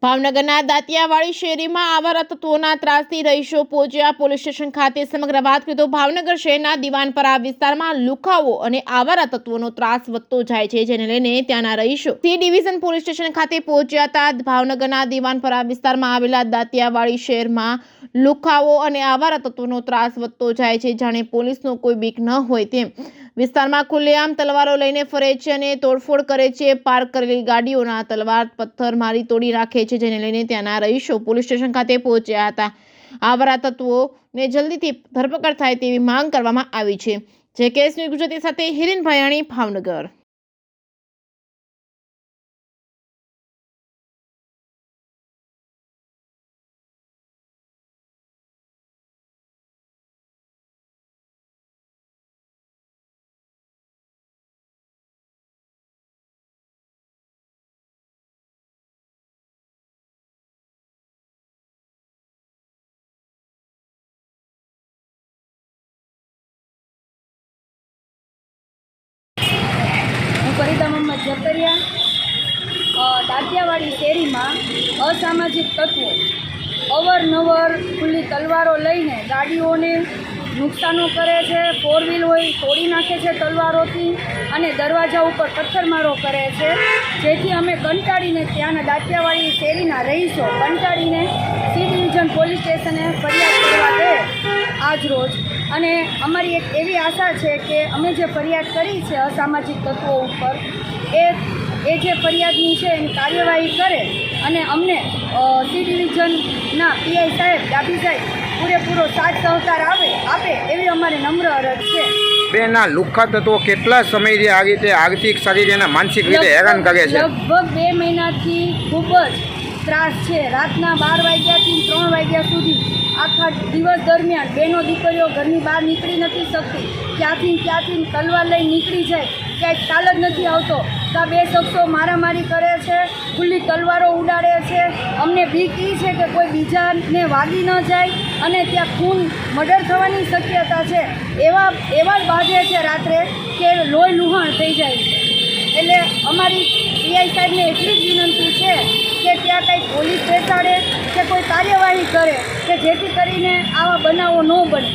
ભાવનગરના દાંતિયાવાડી શેરીમાં આવારા તત્વોના ત્રાસથી રહીશો પહોંચ્યા પોલીસ સ્ટેશન ખાતે। સમગ્ર વાત કરીએ તો ભાવનગર શહેરના દીવાનપરા વિસ્તારમાં લુખાઓ અને આવારા તત્વોનો ત્રાસ વધતો જાય છે, જેને લઈને ત્યાંના રહીશો સી ડિવિઝન પોલીસ સ્ટેશન ખાતે પહોંચ્યા હતા। ભાવનગરના દીવાનપરા વિસ્તારમાં આવેલા દાંતિયાવાડી શહેરમાં લુખાઓ અને આવારા તત્વોનો ત્રાસ વધતો જાય છે, જાણે પોલીસનો કોઈ બીક ન હોય તેમ। વિસ્તારમાં ખુલ્લેઆમ તલવારો લઈને ફરે છે અને તોડફોડ કરે છે। પાર્ક કરેલી ગાડીઓના તલવાર પથ્થર મારી તોડી રાખે છે, જેને લઈને ત્યાંના રહીશો પોલીસ સ્ટેશન ખાતે પહોંચ્યા હતા। આવારા તત્વોને જલ્દીથી ધરપકડ થાય તેવી માંગ કરવામાં આવી છે। જે કેસ ન્યૂઝ ગુજરાતી સાથે હિરેન ભાયાણી, ભાવનગર। ફરીદા મોહમ્મદ જકરિયા દાંતિયાવાડી શેરીમાં અસામાજિક તત્વો અવારનવાર ખુલ્લી તલવારો લઈને ગાડીઓને નુકસાનો કરે છે। 4 વ્હીલ હોય તોડી નાખે છે તલવારોથી અને દરવાજા ઉપર પથ્થરમારો કરે છે, જેથી અમે કંટાળીને ત્યાંના દાંતિયાવાડી શેરીના રહીશો કંટાળીને સી ડિવિઝન પોલીસ સ્ટેશને ફરિયાદ કરવા ગયે આજ રોજ। અને અમારી એક એવી આશા છે કે અમે જે ફરિયાદ કરી છે અસામાજિક તત્વો ઉપર એ જે ફરિયાદની છે એની કાર્યવાહી કરે અને અમને સી ડિવિઝનના પીઆઈ સાહેબ ડાભી સાહેબ પૂરેપૂરો સાથ સહકાર આપે એવી અમારી નમ્ર અરજ છે। બેન, આ લુખ્ખા તત્વો કેટલા સમયથી આ રીતે આર્થિક શારીરિક અને માનસિક રીતે હેરાન કરે છે? લગભગ 2 મહિનાથી ખૂબ જ ત્રાસ છે। રાતના 12 વાગ્યાથી 3 વાગ્યા સુધી આખા દિવસ દરમિયાન બહેનો દીકરીઓ ઘરની બહાર નીકળી નથી શકતી। ક્યાંથી તલવાર લઈ નીકળી જાય ક્યાંય ખ્યાલ જ નથી આવતો। ત્યાં 2 શખ્સો મારામારી કરે છે, ખુલ્લી તલવારો ઉડાડે છે। અમને બીક એ છે કે કોઈ બીજાને વાગી ન જાય અને ત્યાં ખૂન મર્ડર થવાની શક્યતા છે। એવા જ બાંધે છે રાત્રે કે લોહી લુહાણ થઈ જાય છે। એટલે અમારી પીઆઈ સાહેબને એટલી જ વિનંતી છે કે ત્યાં કંઈક પોલીસ બેસાડે કે કોઈ કાર્યવાહી કરે કે જેથી કરીને આવા બનાવો ન બને।